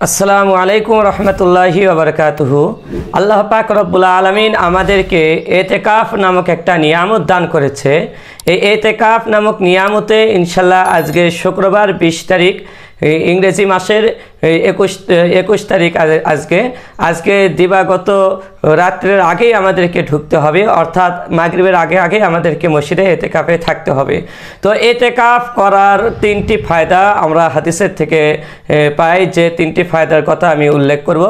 আসসালামু আলাইকুম রহমতুল্লাহি ওয়াবারাকাতুহু। আল্লাহ পাক রব্বুল আলামিন আমাদেরকে এতেকাফ নামক একটা নিয়ামত দান করেছে। এই এতেকাফ নামক নিয়ামতে ইনশাল্লাহ আজকে শুক্রবার 20 তারিখ ইংরেজি মাসের 21 তারিখ আজকে দিবাগত রাত্রের আগেই আমাদেরকে ঢুকতে হবে, অর্থাৎ মাগরিবের আগে আমাদেরকে মসজিদে এতেকাফে থাকতে হবে। তো এতেকাফ করার 3টি ফায়দা আমরা হাদিসের থেকে পাই, যে 3টি ফায়দার কথা আমি উল্লেখ করব।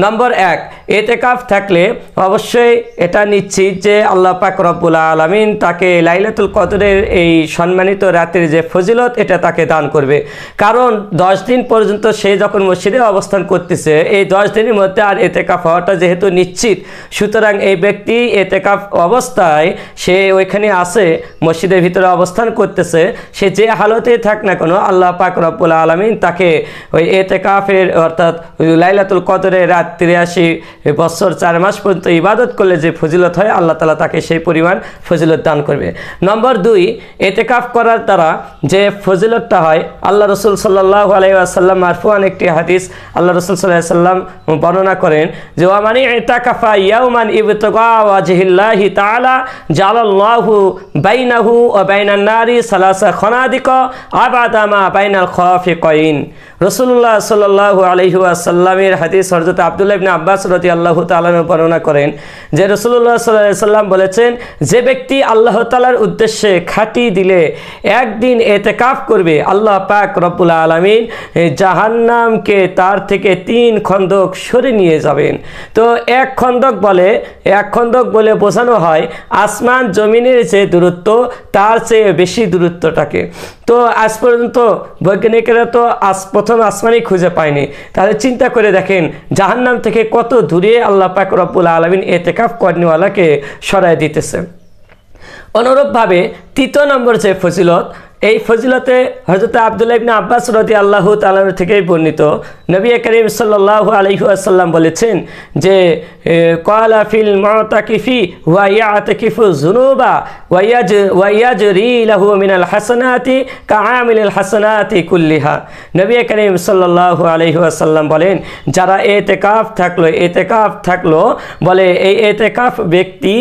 নম্বর 1, এতেকাফ থাকলে অবশ্যই এটা নিশ্চিত যে আল্লাহ পাক রব্বুল আলামিন তাকে লাইলাতুল কদরের এই সম্মানিত রাতের যে ফজিলত এটা তাকে দান করবে। কারণ 10 দিন পর্যন্ত সে যখন মসজিদে অবস্থান করতেছে, এই 10 দিনের মধ্যে আর এতেকাফ হওয়াটা যেহেতু নিশ্চিত, সুতরাং এই ব্যক্তি এতেকাফ অবস্থায় সে ওইখানে আসে, মসজিদের ভিতরে অবস্থান করতেছে, সে যে হালতে থাক না কেন আল্লাহ পাক রব্বুল আলামিন তাকে ওই এতেকাফের অর্থাৎ লাইলাতুল কদরের রাত 83 বছর 4 মাস পর্যন্ত ইবাদত করলে যে ফজিলত হয়, আল্লাহ তাআলা তাকে সেই পরিমাণ ফজিলত দান করবে। নম্বর 2, এতেকাফ করার দ্বারা যে ফজিলতটা হয়, আল্লাহ রসুল সাল্লাল্লাহু আলাইহি ওয়াসাল্লাম মারফুআন একটি হাদিস আল্লাহ রসুল সাল্লাল্লাহু আলাইহি ওয়াসাল্লাম বর্ণনা করেন যে ওয়ামানি ইতাকাফা ইয়াওমান ইবতিগা ওয়াজহিল্লাহি তাআলা জালাল্লাহু বাইনাহু ওয়া বাইনান নারি সালাসা খনাদিকা আবাদা মা বাইনাল খাফিকাইন। রাসূলুল্লাহ সাল্লাল্লাহু আলাইহি ওয়াসাল্লামের হাদিস হযরত আব্দুল্লাহ ইবনে আব্বাস রাদিয়াল্লাহু তাআলা বর্ণনা করেন যে রাসূলুল্লাহ সাল্লাল্লাহু আলাইহি ওয়াসাল্লাম বলেছেন, যে ব্যক্তি আল্লাহ তাআলার উদ্দেশ্যে খাঁটি দিলে একদিন এতেকাফ করবে, আল্লাহ পাক রব্বুল আলামিন জাহান্নামকে তার থেকে 3 খন্দক সরে নিয়ে যাবেন। তো এক খন্দক বলে বোঝানো হয় আসমান জমিনের যে দূরত্ব তার চেয়ে বেশি দূরত্বটাকে। তো আজ পর্যন্ত বৈজ্ঞানিকেরা তো প্রথম আসমানই খুঁজে পায়নি, তাহলে চিন্তা করে দেখেন জাহান্নাম থেকে কত দূরে আল্লাহ পাক রব্বুল আলামিন এতেকাফ করনেওয়ালাকে সরায় দিতেছে। অনুরূপভাবে 3 নম্বর যে ফজিলত, এই ফজিলতে হযরত আব্দুল্লাহ ইবনে আব্বাস রাদিয়াল্লাহু তাআলা থেকেই বর্ণিত, নবী করিম সাল্লাল্লাহু আলাইহি ওয়াসাল্লাম বলেছেন যে ক্বালা ফিল মুতাকিফি ওয়া ইয়াতাকিফু যুনুবা ওয়া ইয়াজরি লাহু মিনাল হাসানাতি কাআমিলিল হাসানাতি কুল্লিহা। নবী করিম সাল্লাল্লাহু আলাইহি ওয়াসাল্লাম বলেন, যারা এতেকাফ থাকলো বলে এই এতেকাফ ব্যক্তি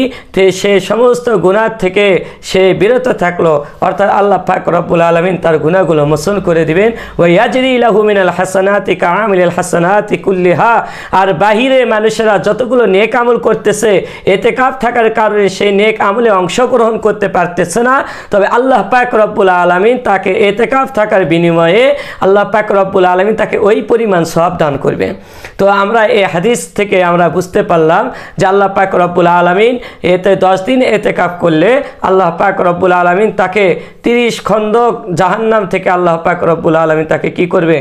সে সমস্ত গুনাহ থেকে সে বিরত থাকলো, অর্থাৎ আল্লাহ পাক রব্বুল আলামিন তার গুনাহগুলো মোচন করে দিবেন। ওয়া ইয়াজরি লাহু মিনাল হাসানাতি কাআমিলিল হাসানাতি কুল্লিহা। আর বাহিরে মানুষেরা যতগুলো নেক আমল করতেছে, এতেকাফ থাকার কারণে সেই নেক আমলে অংশগ্রহণ করতে পারতেছে না, তবে আল্লাহ পাক রব্বুল আলামিন তাকে এতেকাফ থাকার বিনিময়ে আল্লাহ পাক রব্বুল আলামিন তাকে ওই পরিমাণ সওয়াব দান করবে। তো আমরা এই হাদিস থেকে আমরা বুঝতে পারলাম যে আল্লাহ পাক রব্বুল আলামিন 10 দিন এতেকাফ করলে আল্লাহ পাক রব্বুল আলামিন তাকে 30 খন্দক জাহান্নাম থেকে আল্লাহ পাক রব্বুল আলামিন তাকে কি করবে,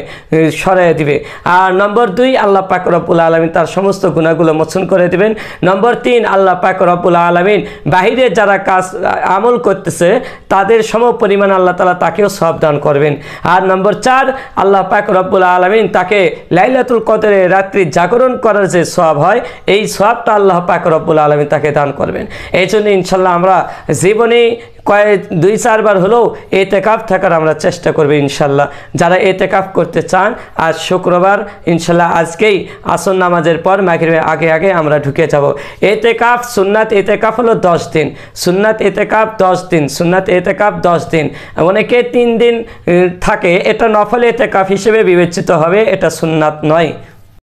সরাইয়ে দিবে। আর নম্বর 2, আল্লাহ পাক রব্বুল আলামিন তার সমস্ত গুনাহগুলো মোচন করে দিবেন। নম্বর 3, আল্লাহ পাক রব্বুল আলামিন বাহিরে যারা কাজ আমল করতেছে তাদের সম পরিমাণ আল্লাহ তাআলা তাকেও সওয়াব দান করবেন। আর নম্বর 4, আল্লাহ পাক রব্বুল আলামিন তাকে লাইলাতুল কদরে রাত্রি জাগরণ করার যে সওয়াব হয়, এই সওয়াবটা আল্লাহ পাক রব্বুল আলামিন তাকে দান করবেন। এই জন্য ইনশাল্লাহ আমরা জীবনে 2-4 বার হলেও এতেকাফ থাকার আমরা চেষ্টা করব ইনশাল্লাহ। যারা এতেকাফ করতে চান, আজ শুক্রবার ইনশাল্লাহ আজকেই আসর নামাজের পর মাগরিবের আগে আমরা ঢুকে যাব। এতেকাফ সুন্নাত এতেকাফ হলো 10 দিন, সুন্নাত এতেকাফ 10 দিন, সুন্নাত এতেকাফ 10 দিন। অনেকে 3 দিন থাকে, এটা নফল এতেকাফ হিসেবে বিবেচিত হবে, এটা সুন্নাত নয়।